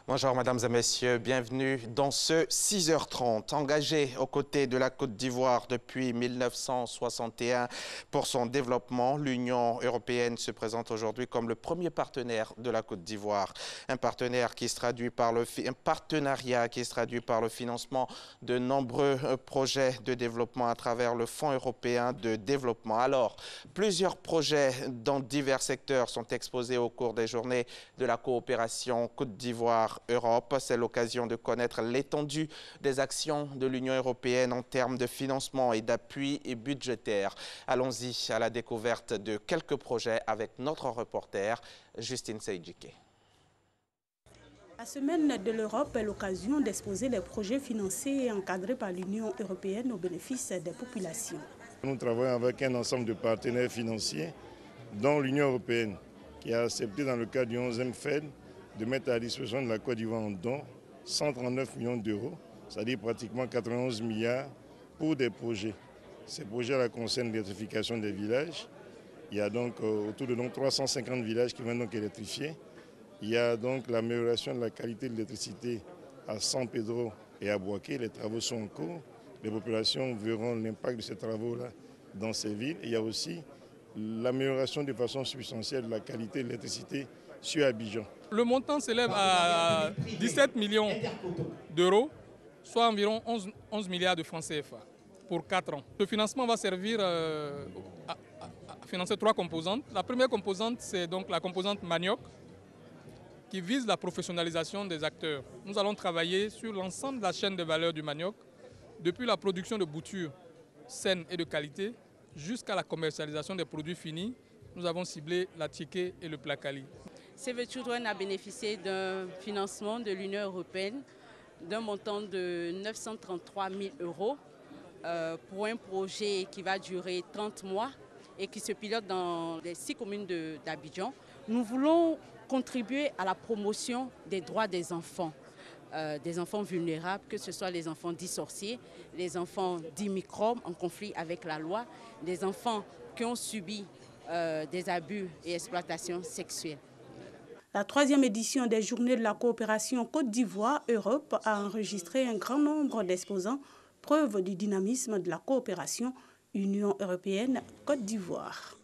Bonjour mesdames et messieurs, bienvenue dans ce 6h30. Engagé aux côtés de la Côte d'Ivoire depuis 1961 pour son développement, l'Union européenne se présente aujourd'hui comme le premier partenaire de la Côte d'Ivoire. Un partenariat qui se traduit par le financement de nombreux projets de développement à travers le Fonds européen de développement. Alors, plusieurs projets dans divers secteurs sont exposés au cours des journées de la coopération Côte d'Ivoire Europe. C'est l'occasion de connaître l'étendue des actions de l'Union européenne en termes de financement et d'appui budgétaire. Allons-y à la découverte de quelques projets avec notre reporter Justine Seydjike. La semaine de l'Europe est l'occasion d'exposer les projets financés et encadrés par l'Union européenne au bénéfice des populations. Nous travaillons avec un ensemble de partenaires financiers, dont l'Union européenne, qui a accepté dans le cadre du 11e FED de mettre à la disposition de la Côte d'Ivoire en don 139 millions d'euros, c'est-à-dire pratiquement 91 milliards pour des projets. Ces projets-là concernent l'électrification des villages. Il y a donc autour de 350 villages qui vont donc électrifier. Il y a donc l'amélioration de la qualité de l'électricité à San Pedro et à Boaké. Les travaux sont en cours. Les populations verront l'impact de ces travaux-là dans ces villes. Il y a aussi l'amélioration de façon substantielle de la qualité de l'électricité sur Abidjan. Le montant s'élève à 17 millions d'euros, soit environ 11 milliards de francs CFA pour 4 ans. Le financement va servir à financer 3 composantes. La première composante, c'est donc la composante manioc, qui vise la professionnalisation des acteurs. Nous allons travailler sur l'ensemble de la chaîne de valeur du manioc, depuis la production de boutures saines et de qualité jusqu'à la commercialisation des produits finis. Nous avons ciblé la ticket et le placali. Save Children a bénéficié d'un financement de l'Union européenne d'un montant de 933 000 euros pour un projet qui va durer 30 mois et qui se pilote dans les 6 communes d'Abidjan. Nous voulons contribuer à la promotion des droits des enfants vulnérables, que ce soit les enfants dits sorciers, les enfants dits microbes en conflit avec la loi, des enfants qui ont subi des abus et exploitations sexuelles. La 3e édition des Journées de la coopération Côte d'Ivoire-Europe a enregistré un grand nombre d'exposants, preuve du dynamisme de la coopération Union européenne-Côte d'Ivoire.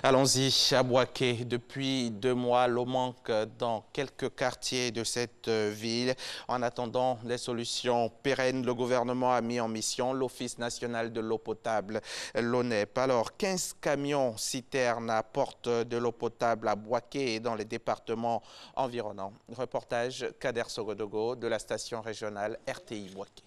Allons-y à Boaké. Depuis 2 mois, l'eau manque dans quelques quartiers de cette ville. En attendant des solutions pérennes, le gouvernement a mis en mission l'Office national de l'eau potable, l'ONEP. Alors, 15 camions citernes apportent de l'eau potable à Boaké et dans les départements environnants. Reportage Kader Sogodogo de la station régionale RTI Boaké.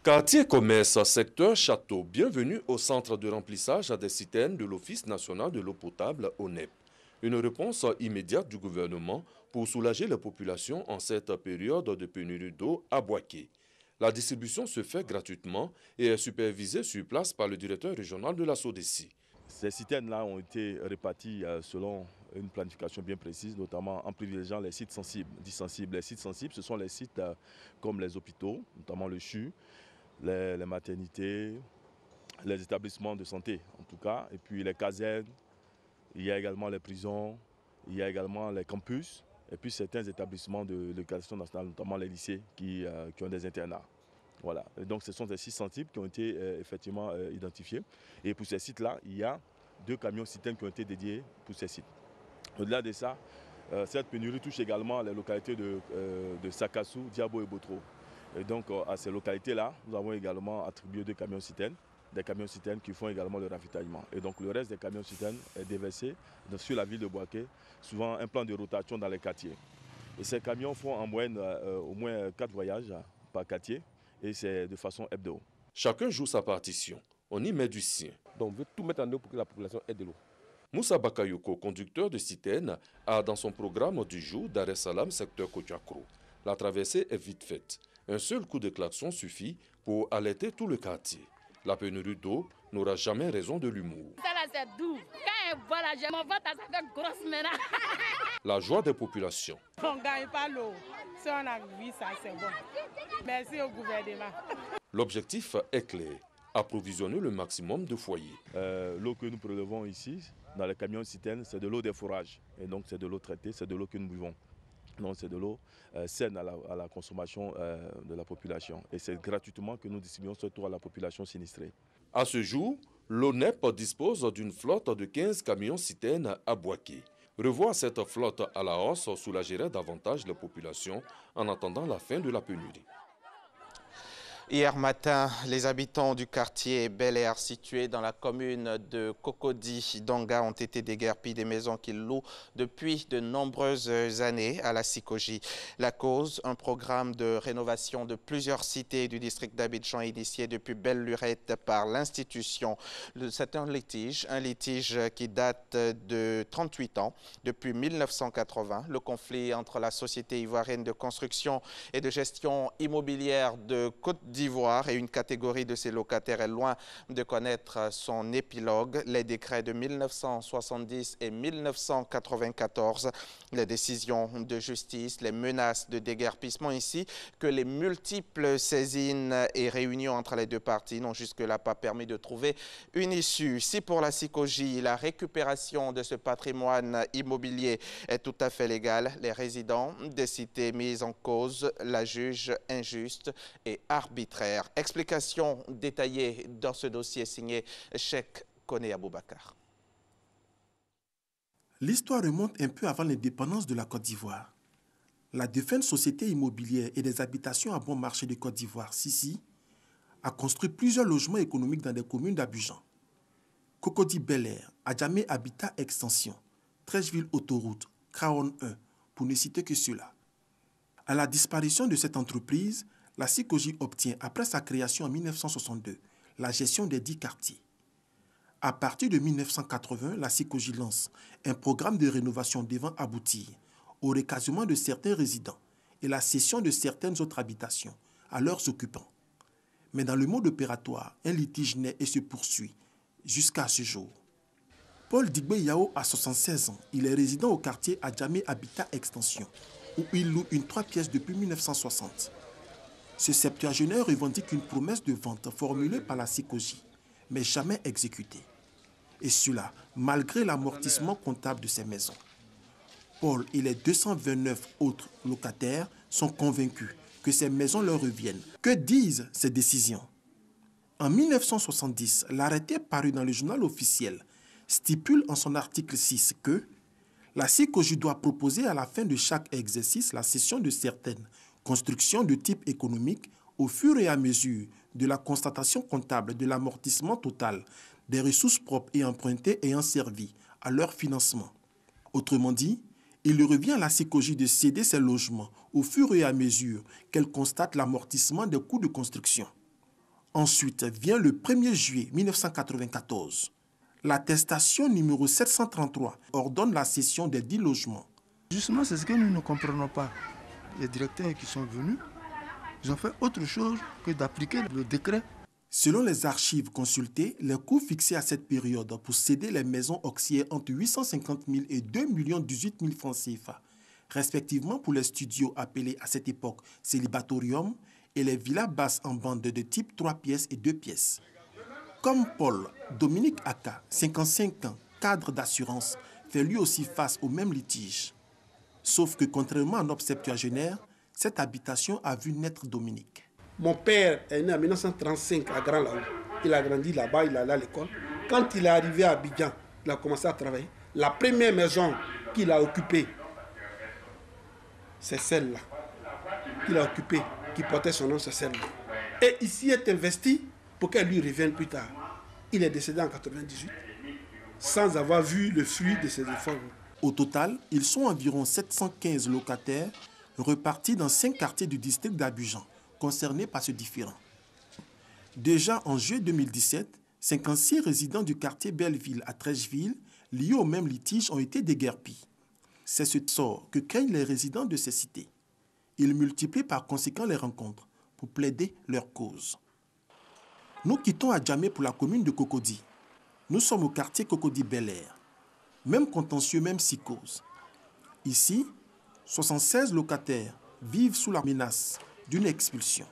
Quartier commerce, secteur château, bienvenue au centre de remplissage des citernes de l'Office national de l'eau potable, ONEP. Une réponse immédiate du gouvernement pour soulager les populations en cette période de pénurie d'eau à Boaké. La distribution se fait gratuitement et est supervisée sur place par le directeur régional de la SODECI. Ces citernes-là ont été réparties selon une planification bien précise, notamment en privilégiant les sites sensibles. Les sites sensibles, ce sont les sites comme les hôpitaux, notamment le CHU, les maternités, les établissements de santé en tout cas, et puis les casernes, il y a également les prisons, il y a également les campus, et puis certains établissements de l'éducation nationale, notamment les lycées qui ont des internats. Voilà. Et donc ce sont des sites sensibles qui ont été effectivement identifiés. Et pour ces sites-là, il y a 2 camions citernes qui ont été dédiés pour ces sites. Au-delà de ça, cette pénurie touche également les localités de Sakassou, Diabo et Botro. Et donc à ces localités-là, nous avons également attribué 2 camions citernes, des camions citernes qui font également le ravitaillement. Et donc le reste des camions citernes est déversé sur la ville de Boaké, souvent un plan de rotation dans les quartiers. Et ces camions font en moyenne au moins 4 voyages par quartier et c'est de façon hebdo. Chacun joue sa partition, on y met du sien. Donc on veut tout mettre en œuvre pour que la population ait de l'eau. Moussa Bakayoko, conducteur de citerne, a dans son programme du jour Dar es Salaam, secteur Kotiakro. La traversée est vite faite. Un seul coup de klaxon suffit pour alerter tout le quartier. La pénurie d'eau n'aura jamais raison de l'humour. La joie des populations. On ne gagne pas l'eau. Si on a vu ça, c'est bon. Merci au gouvernement. L'objectif est clair. approvisionner le maximum de foyers. L'eau que nous prélevons ici, dans les camions citernes, c'est de l'eau des forages. Et donc c'est de l'eau traitée, c'est de l'eau que nous buvons. Donc c'est de l'eau saine à la consommation de la population. Et c'est gratuitement que nous distribuons cette eau à la population sinistrée. À ce jour, l'ONEP dispose d'une flotte de 15 camions citernes à Boaké. Revoir cette flotte à la hausse soulagerait davantage la population en attendant la fin de la pénurie. Hier matin, les habitants du quartier Bel Air situé dans la commune de Cocody-Danga ont été déguerpis des maisons qu'ils louent depuis de nombreuses années à la Sikoji. La cause, un programme de rénovation de plusieurs cités du district d'Abidjan initié depuis Belle Lurette par l'institution. C'est un litige qui date de 38 ans. Depuis 1980, le conflit entre la Société ivoirienne de construction et de gestion immobilière de Côte d'Ivoire et une catégorie de ses locataires est loin de connaître son épilogue. Les décrets de 1970 et 1994, les décisions de justice, les menaces de déguerpissement ainsi que les multiples saisines et réunions entre les deux parties n'ont jusque-là pas permis de trouver une issue. Si pour la Sikoji, la récupération de ce patrimoine immobilier est tout à fait légale, les résidents des cités mises en cause la jugent injuste et arbitraire. Explication détaillée dans ce dossier signé Cheikh Koné Aboubakar. L'histoire remonte un peu avant l'indépendance de la Côte d'Ivoire. La défunte société immobilière et des habitations à bon marché de Côte d'Ivoire, Sisi, a construit plusieurs logements économiques dans des communes d'Abidjan. Cocody Bel Air, Adjamé Habitat Extension, Trècheville Autoroute, Craon 1, pour ne citer que cela. À la disparition de cette entreprise, la Sikoji obtient, après sa création en 1962, la gestion des 10 quartiers. À partir de 1980, la Sikoji lance un programme de rénovation devant aboutir au recasement de certains résidents et la cession de certaines autres habitations à leurs occupants. Mais dans le mode opératoire, un litige naît et se poursuit jusqu'à ce jour. Paul Digbe Yao a 76 ans. Il est résident au quartier Adjamé Habitat Extension, où il loue une 3 pièces depuis 1960. Ce septuagénaire revendique une promesse de vente formulée par la Sikoji, mais jamais exécutée. Et cela, malgré l'amortissement comptable de ses maisons. Paul et les 229 autres locataires sont convaincus que ces maisons leur reviennent. Que disent ces décisions? En 1970, l'arrêté paru dans le journal officiel stipule en son article 6 que la Sikoji doit proposer à la fin de chaque exercice la cession de certaines construction de type économique au fur et à mesure de la constatation comptable de l'amortissement total des ressources propres et empruntées ayant servi à leur financement. Autrement dit, il revient à la Sikoji de céder ses logements au fur et à mesure qu'elle constate l'amortissement des coûts de construction. Ensuite vient le 1er juillet 1994. L'attestation numéro 733 ordonne la cession des 10 logements. Justement, c'est ce que nous ne comprenons pas. Les directeurs qui sont venus, ils ont fait autre chose que d'appliquer le décret. Selon les archives consultées, les coûts fixés à cette période pour céder les maisons oscillaient entre 850 000 et 2 018 000 francs CFA, respectivement pour les studios appelés à cette époque célibatorium et les villas basses en bande de type 3 pièces et 2 pièces. Comme Paul, Dominique Aka, 55 ans, cadre d'assurance, fait lui aussi face au même litige. Sauf que contrairement à notre septuagénaire, cette habitation a vu naître Dominique. Mon père est né en 1935 à Grand Laou. Il a grandi là-bas, il allait à l'école. Quand il est arrivé à Abidjan, il a commencé à travailler. La première maison qu'il a occupée, c'est celle-là. Qu'il a occupée, qui portait son nom, c'est celle-là. Et ici est investi pour qu'elle lui revienne plus tard. Il est décédé en 1998 sans avoir vu le fruit de ses efforts. Au total, ils sont environ 715 locataires repartis dans 5 quartiers du district d'Abidjan concernés par ce différend. Déjà en juillet 2017, 56 résidents du quartier Belleville à Trècheville, liés au même litige, ont été déguerpis. C'est ce sort que craignent les résidents de ces cités. Ils multiplient par conséquent les rencontres pour plaider leur cause. Nous quittons Adjamé pour la commune de Cocody. Nous sommes au quartier Cocody Bel Air. Même contentieux, même psychose. Ici, 76 locataires vivent sous la menace d'une expulsion.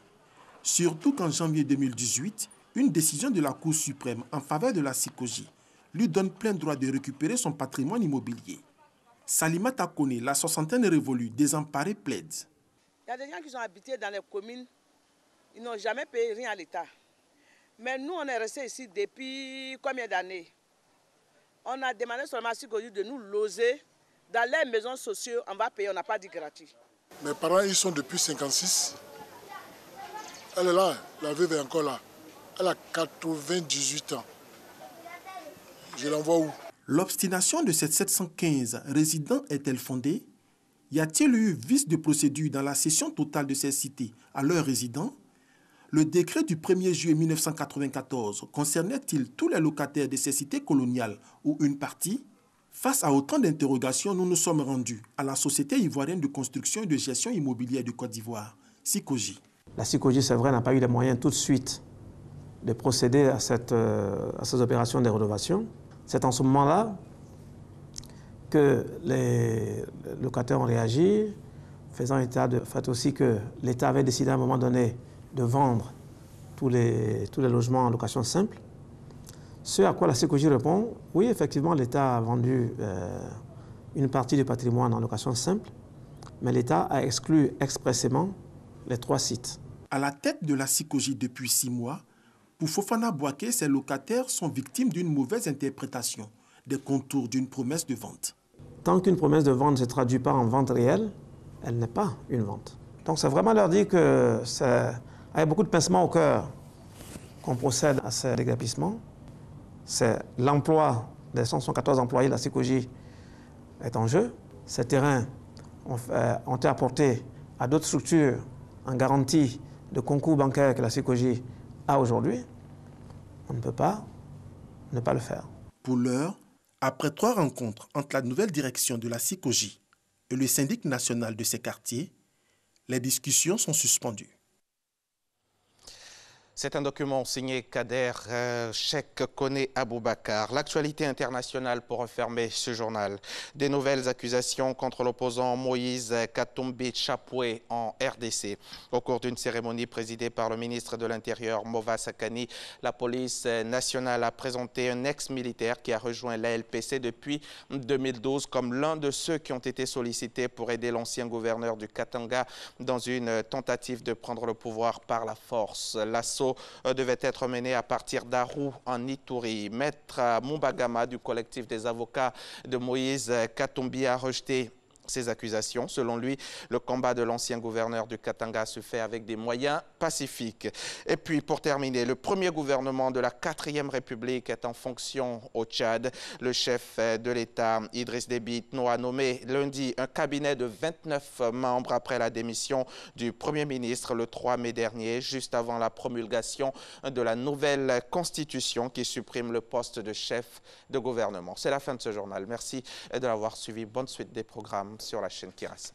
Surtout qu'en janvier 2018, Une décision de la Cour suprême en faveur de la Sikoji lui donne plein droit de récupérer son patrimoine immobilier. Salimata Kone, la soixantaine révolue, désemparée, plaide. Il y a des gens qui sont habités dans les communes, ils n'ont jamais payé rien à l'État. Mais nous, on est restés ici depuis combien d'années? On a demandé seulement à Sikoji de nous loger dans les maisons sociales, on va payer, on n'a pas dit gratuit. Mes parents, ils sont depuis 56. Elle est là, la veuve est encore là. Elle a 98 ans. Je l'envoie où? L'obstination de ces 715 résidents est-elle fondée? Y a-t-il eu vice de procédure dans la cession totale de ces cités à leurs résidents? Le décret du 1er juillet 1994 concernait-il tous les locataires de ces cités coloniales ou une partie? Face à autant d'interrogations, nous nous sommes rendus à la Société ivoirienne de construction et de gestion immobilière de Côte d'Ivoire, Sikoji. La Sikoji, c'est vrai, n'a pas eu les moyens tout de suite de procéder à ces opérations de rénovation. C'est en ce moment-là que les locataires ont réagi, faisant état de fait aussi que l'État avait décidé à un moment donné de vendre tous les logements en location simple. Ce à quoi la Sikoji répond, oui, effectivement, l'État a vendu une partie du patrimoine en location simple, mais l'État a exclu expressément les 3 sites. À la tête de la Sikoji depuis 6 mois, pour Fofana Boaké, ces locataires sont victimes d'une mauvaise interprétation des contours d'une promesse de vente. Tant qu'une promesse de vente ne se traduit pas en vente réelle, elle n'est pas une vente. Donc c'est vraiment leur dire que c'est avec beaucoup de pincement au cœur qu'on procède à ces déguerpissements. C'est l'emploi des 114 employés de la Sikoji est en jeu. Ces terrains ont été apportés à d'autres structures en garantie de concours bancaires que la Sikoji a aujourd'hui. On ne peut pas ne pas le faire. Pour l'heure, après 3 rencontres entre la nouvelle direction de la Sikoji et le syndic national de ces quartiers, les discussions sont suspendues. C'est un document signé Kader Cheikh Kone Aboubakar. L'actualité internationale pour refermer ce journal. Des nouvelles accusations contre l'opposant Moïse Katumbi Chapwe en RDC. Au cours d'une cérémonie présidée par le ministre de l'Intérieur, Mova Sakani, la police nationale a présenté un ex-militaire qui a rejoint l'ALPC depuis 2012 comme l'un de ceux qui ont été sollicités pour aider l'ancien gouverneur du Katanga dans une tentative de prendre le pouvoir par la force. L'assaut devait être mené à partir d'Arou en Ituri. Maître Mumbagama du collectif des avocats de Moïse Katumbi a rejeté ces accusations. Selon lui, le combat de l'ancien gouverneur du Katanga se fait avec des moyens pacifiques. Et puis, pour terminer, le premier gouvernement de la 4e République est en fonction au Tchad. Le chef de l'État, Idriss Déby Itno, a nommé lundi un cabinet de 29 membres après la démission du Premier ministre le 3 mai dernier, juste avant la promulgation de la nouvelle constitution qui supprime le poste de chef de gouvernement. C'est la fin de ce journal. Merci de l'avoir suivi. Bonne suite des programmes sur la chaîne Kiras.